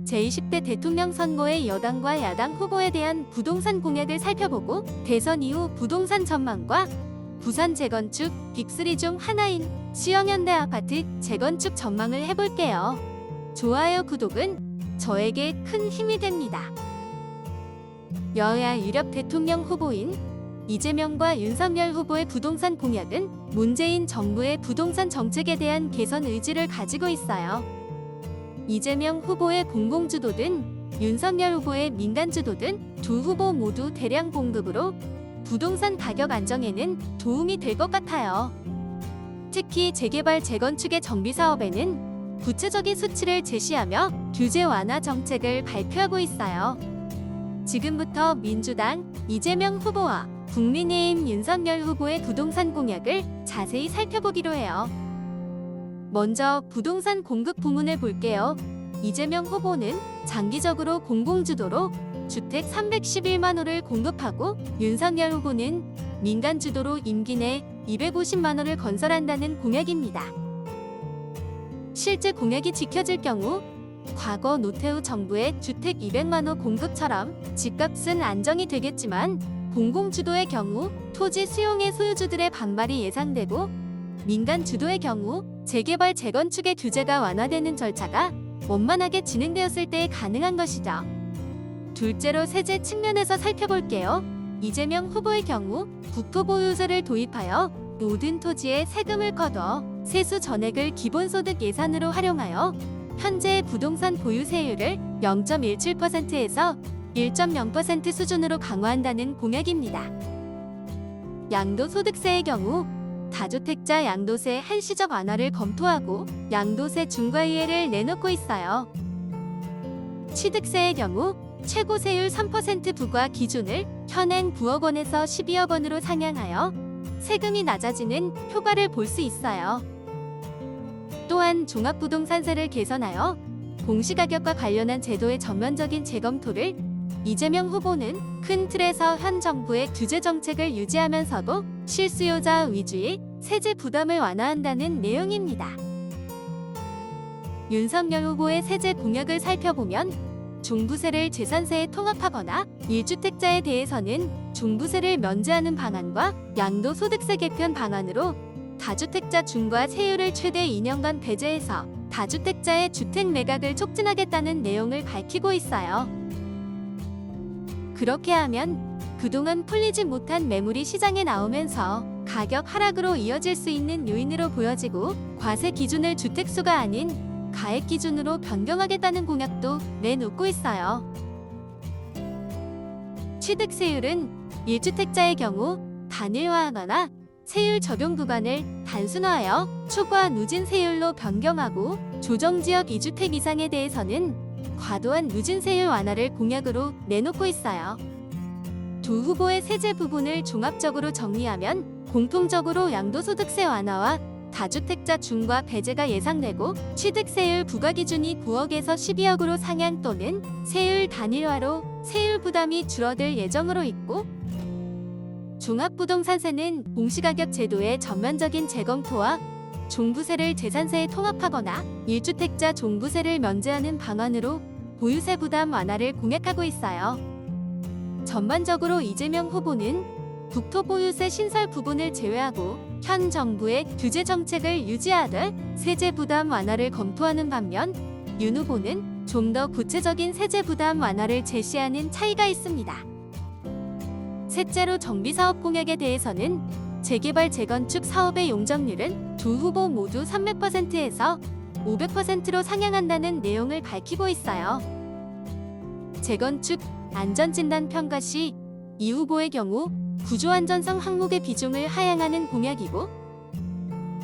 제20대 대통령 선거의 여당과 야당 후보에 대한 부동산 공약을 살펴보고 대선 이후 부동산 전망과 부산 재건축 빅3 중 하나인 시영현대 아파트 재건축 전망을 해볼게요. 좋아요, 구독은 저에게 큰 힘이 됩니다. 여야 유력 대통령 후보인 이재명과 윤석열 후보의 부동산 공약은 문재인 정부의 부동산 정책에 대한 개선 의지를 가지고 있어요. 이재명 후보의 공공주도든 윤석열 후보의 민간주도든 두 후보 모두 대량 공급으로 부동산 가격 안정에는 도움이 될 것 같아요. 특히 재개발 재건축의 정비사업에는 구체적인 수치를 제시하며 규제 완화 정책을 발표하고 있어요. 지금부터 민주당 이재명 후보와 국민의힘 윤석열 후보의 부동산 공약을 자세히 살펴보기로 해요. 먼저 부동산 공급 부문을 볼게요. 이재명 후보는 장기적으로 공공주도로 주택 311만 호를 공급하고 윤석열 후보는 민간주도로 임기 내 250만 호를 건설한다는 공약입니다. 실제 공약이 지켜질 경우 과거 노태우 정부의 주택 200만 호 공급처럼 집값은 안정이 되겠지만 공공주도의 경우 토지 수용의 소유주들의 반발이 예상되고 민간 주도의 경우 재개발 재건축의 규제가 완화되는 절차가 원만하게 진행되었을 때 가능한 것이죠. 둘째로 세제 측면에서 살펴볼게요. 이재명 후보의 경우 국토보유세를 도입하여 모든 토지에 세금을 거둬 세수 전액을 기본소득 예산으로 활용하여 현재의 부동산 보유세율을 0.17%에서 1.0% 수준으로 강화한다는 공약입니다. 양도소득세의 경우 다주택자 양도세 한시적 완화를 검토하고 양도세 중과이해를 내놓고 있어요. 취득세의 경우 최고 세율 3% 부과 기준을 현행 9억 원에서 12억 원으로 상향하여 세금이 낮아지는 효과를 볼 수 있어요. 또한 종합부동산세를 개선하여 공시가격과 관련한 제도의 전면적인 재검토를 이재명 후보는 큰 틀에서 현 정부의 규제 정책을 유지하면서도 실수요자 위주의 세제 부담을 완화한다는 내용입니다. 윤석열 후보의 세제 공약을 살펴보면 종부세를 재산세에 통합하거나 1주택자에 대해서는 종부세를 면제하는 방안과 양도소득세 개편 방안으로 다주택자 중과 세율을 최대 2년간 배제해서 다주택자의 주택 매각을 촉진하겠다는 내용을 밝히고 있어요. 그렇게 하면 그동안 풀리지 못한 매물이 시장에 나오면서 가격 하락으로 이어질 수 있는 요인으로 보여지고 과세 기준을 주택수가 아닌 가액 기준으로 변경하겠다는 공약도 내놓고 있어요. 취득세율은 1주택자의 경우 단일화하거나 세율 적용 구간을 단순화하여 초과 누진 세율로 변경하고 조정지역 2주택 이상에 대해서는 과도한 누진 세율 완화를 공약으로 내놓고 있어요. 두 후보의 세제 부분을 종합적으로 정리하면 공통적으로 양도소득세 완화와 다주택자 중과 배제가 예상되고 취득세율 부과 기준이 9억에서 12억으로 상향 또는 세율 단일화로 세율 부담이 줄어들 예정으로 있고 종합부동산세는 공시가격 제도의 전면적인 재검토와 종부세를 재산세에 통합하거나 1주택자 종부세를 면제하는 방안으로 보유세 부담 완화를 공약하고 있어요. 전반적으로 이재명 후보는 국토보유세 신설 부분을 제외하고 현 정부의 규제 정책을 유지하되 세제 부담 완화를 검토하는 반면 윤 후보는 좀 더 구체적인 세제 부담 완화를 제시하는 차이가 있습니다. 셋째로 정비사업 공약에 대해서는 재개발 재건축 사업의 용적률은 두 후보 모두 300%에서 500%로 상향한다는 내용을 밝히고 있어요. 재건축 안전진단 평가 시 이 후보의 경우 구조안전성 항목의 비중을 하향하는 공약이고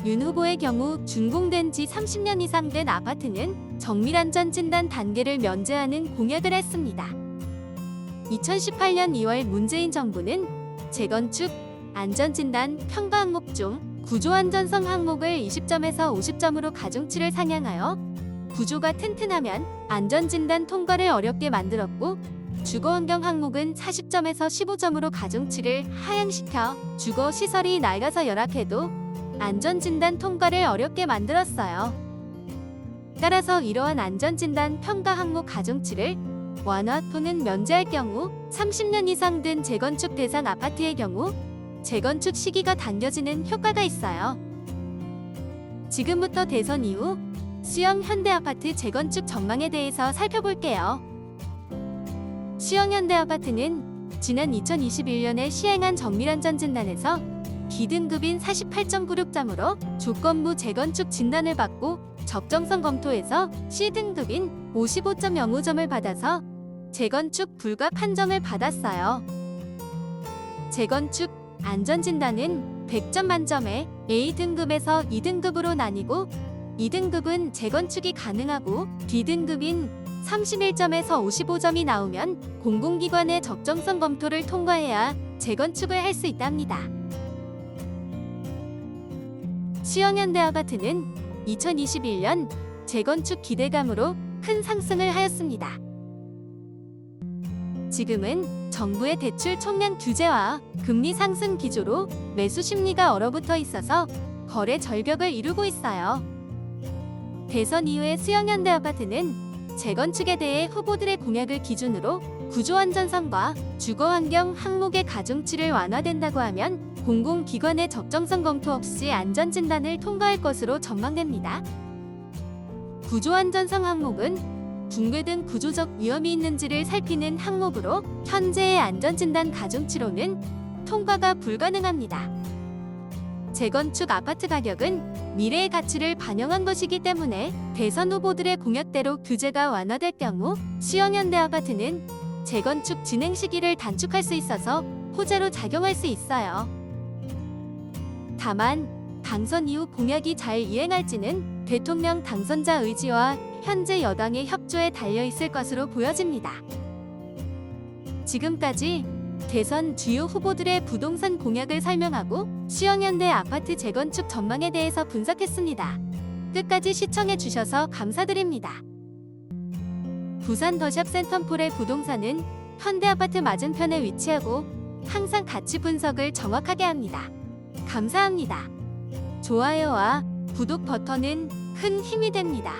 윤 후보의 경우 준공된 지 30년 이상 된 아파트는 정밀안전진단 단계를 면제하는 공약을 했습니다. 2018년 2월 문재인 정부는 재건축 안전진단 평가 항목 중 구조안전성 항목을 20점에서 50점으로 가중치를 상향하여 구조가 튼튼하면 안전진단 통과를 어렵게 만들었고 주거환경 항목은 40점에서 15점으로 가중치를 하향시켜 주거시설이 낡아서 열악해도 안전진단 통과를 어렵게 만들었어요. 따라서 이러한 안전진단 평가 항목 가중치를 완화 또는 면제할 경우 30년 이상 된 재건축 대상 아파트의 경우 재건축 시기가 당겨지는 효과가 있어요. 지금부터 대선 이후 수영 현대아파트 재건축 전망에 대해서 살펴볼게요. 수영 현대아파트는 지난 2021년에 시행한 정밀안전진단에서 D등급인 48.96점으로 조건부 재건축 진단을 받고 적정성 검토에서 C등급인 55.05점을 받아서 재건축 불가 판정을 받았어요. 재건축 안전진단은 100점 만점에 A등급에서 2등급으로 나뉘고 2등급은 재건축이 가능하고 D등급인 31점에서 55점이 나오면 공공기관의 적정성 검토를 통과해야 재건축을 할 수 있답니다. 수영현대아파트는 2021년 재건축 기대감으로 큰 상승을 하였습니다. 지금은 정부의 대출 총량 규제와 금리 상승 기조로 매수 심리가 얼어붙어 있어서 거래 절벽을 이루고 있어요. 대선 이후의 수영현대아파트는 재건축에 대해 후보들의 공약을 기준으로 구조 안전성과 주거 환경 항목의 가중치를 완화된다고 하면 공공기관의 적정성 검토 없이 안전진단을 통과할 것으로 전망됩니다. 구조 안전성 항목은 붕괴 등 구조적 위험이 있는지를 살피는 항목으로 현재의 안전진단 가중치로는 통과가 불가능합니다. 재건축 아파트 가격은 미래의 가치를 반영한 것이기 때문에 대선 후보들의 공약대로 규제가 완화될 경우 수영현대아파트는 재건축 진행 시기를 단축할 수 있어서 호재로 작용할 수 있어요. 다만 당선 이후 공약이 잘 이행할지는 대통령 당선자 의지와 현재 여당의 협조에 달려 있을 것으로 보여집니다. 지금까지 대선 주요 후보들의 부동산 공약을 설명하고 수영현대 아파트 재건축 전망에 대해서 분석했습니다. 끝까지 시청해 주셔서 감사드립니다. 부산 더샵 센텀폴의 부동산은 현대아파트 맞은편에 위치하고 항상 가치 분석을 정확하게 합니다. 감사합니다. 좋아요와 구독 버튼은 큰 힘이 됩니다.